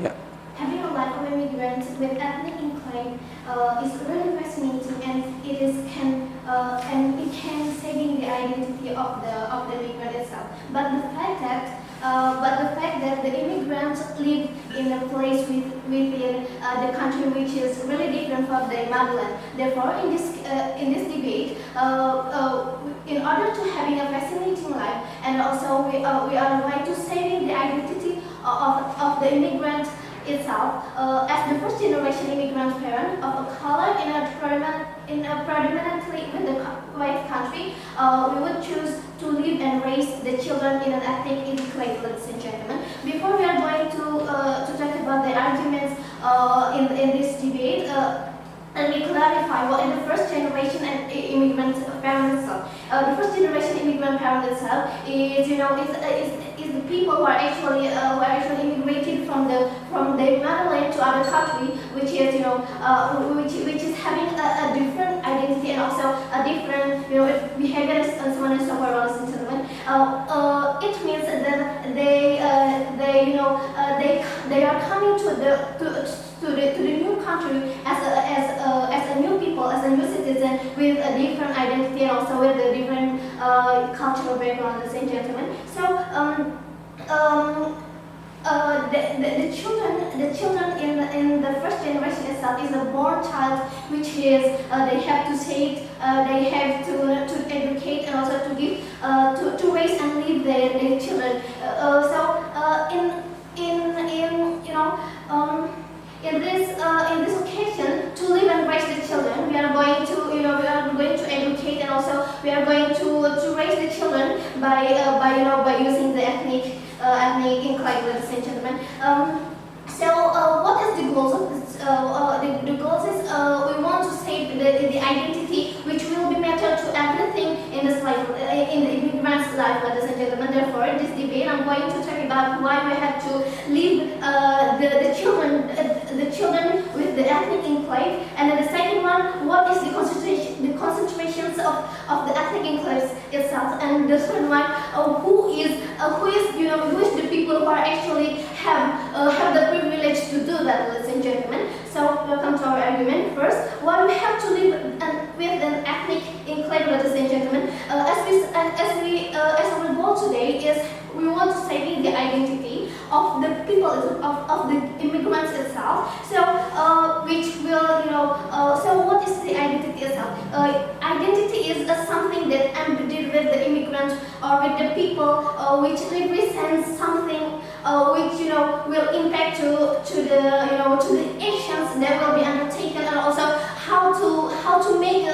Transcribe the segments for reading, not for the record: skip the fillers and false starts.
Yeah. Having a life of immigrants with ethnic enclave is really fascinating, and it can saving the identity of the immigrant itself. But the fact that the immigrants live in a place within the country which is really different from their motherland. Therefore, in this debate, in order to having a fascinating life, and also we are going to saving the identity of the immigrant itself, as the first generation immigrant parent of a color in a predominantly with the white country, we would choose to live and raise the children in an ethnic enclave, ladies and gentlemen. Before we are going to talk about the arguments in this debate, let me clarify what is the first generation immigrant parent itself. The first generation immigrant parent itself is the people who are actually immigrated from their motherland to other country, which is which is having a different identity and also a different behavior and so on and so forth, ladies and gentlemen. It means that they are coming to the new country as a new people, as a new citizen with a different identity and also with a different cultural background, ladies and gentlemen. So the children in the first generation itself is a born child, which is they have to save, they have to educate and also to give to raise and lead their children. In this occasion, to live and raise the children, we are going to educate, and also we are going to raise the children by using the ethnic enclave, ladies and gentlemen. What is the goals of this? The goals is we want to save the identity, which will be matter to everything in this life, in the immigrant's life, ladies and gentlemen. Therefore, in this debate, I'm going to talk about why we have to leave the children with the ethnic enclave, and then the second one, what is the concentrations of the ethnic enclaves itself, and the third one, who is the people who are actually have the privilege to do that, ladies and gentlemen. So welcome to our argument. First, why we have to live with an ethnic enclave, ladies and gentlemen. As our goal today is we want to save the identity of the people of the immigrants itself. So which will so what is the identity itself? Identity is something that embedded with the immigrant or with the people, which represents something which will impact to the actions that will be undertaken, and also how to make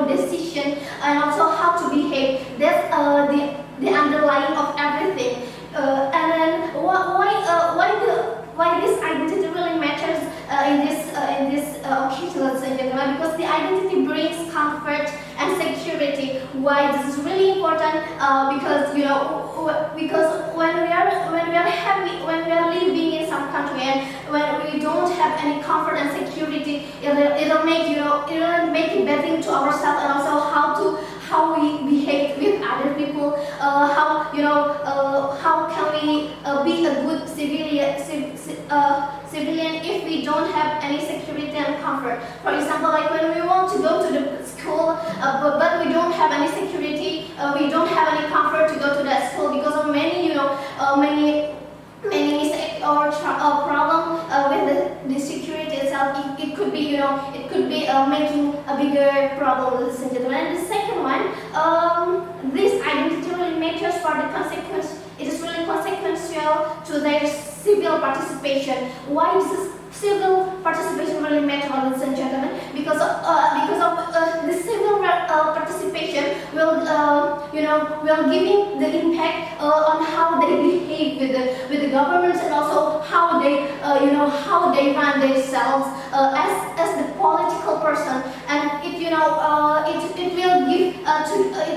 decision, and also how to behave. That's the underlying of everything. And then why this identity really matters in this occasion, ladies and gentlemen, because the identity brings comfort and security. Why this is really important? Because when we are living in some country, and when we don't have any comfort and security, it'll make it bad thing to ourselves, and also how we behave with other people. How can we be a good civilian if we don't have any security and comfort? For example, like when we want to go to the school, but we don't have any security, we don't have any comfort to go to that school because of many mistake or problem with the security itself. It could be making a bigger problem, ladies and gentlemen. And the second one, this identity really matters for the consequence. It is really consequential to their civil participation. Why this civil participation really matters, ladies and gentlemen? Because of the civil participation will giving the impact on how they behave with the governments, and also how they run themselves as the political person, and it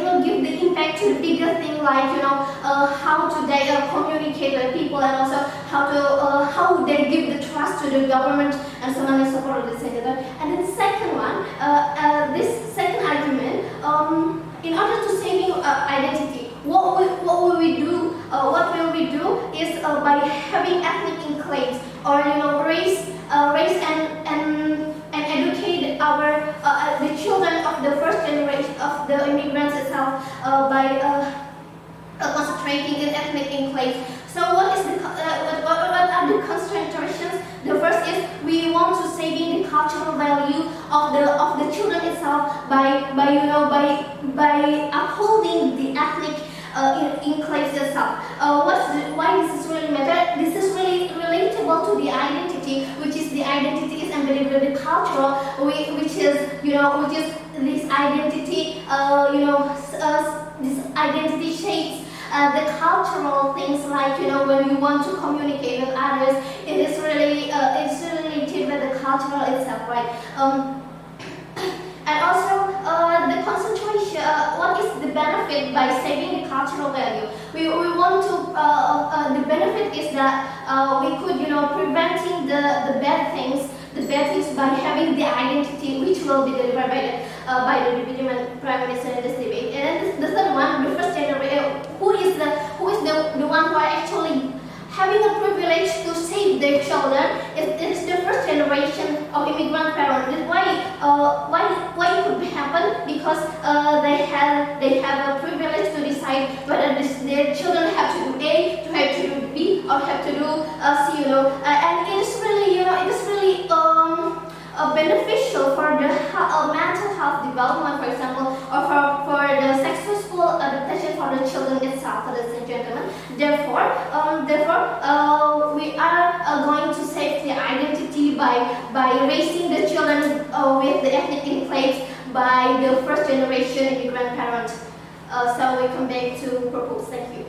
will give the impact to the bigger thing, like how do they communicate with people, and also how they give the trust to the government, and so on and so forth, etc. And then the second one, this second argument, in order to saving identity, what will we do what will we do is by having ethnic enclaves, or raise and educate the children of the first generation of the immigrants itself by concentrating in ethnic enclaves. So what are the concentrations? The first is we want to saving the cultural value of the children itself by upholding the ethnic enclaves itself. Why this is really matter? This is really relatable to the identity, which is the identity is embedded with the cultural, which is this identity. This identity shapes the cultural things, like when you want to communicate with others, it is really it's related with the cultural itself, right? And also the concentration. What is the benefit by saving the cultural value? We want to. The benefit is that we could preventing the bad things. The bad things by having the identity, which will be delivered by the Deputy Prime Minister in this debate. And the third one, the first generation, who is the one who are actually having a privilege to save their children. It's the first generation of immigrant parents. Why it could happen? Because they have a privilege to decide whether their children have to do A, to have to do B, or have to do C. And it is really beneficial for the mental health development, for example, or for the successful adaptation for the children itself, ladies and gentlemen. Therefore, we are going to save the identity by raising the children with the ethnic enclaves by the first generation immigrant parents. So we come back to propose. Thank you.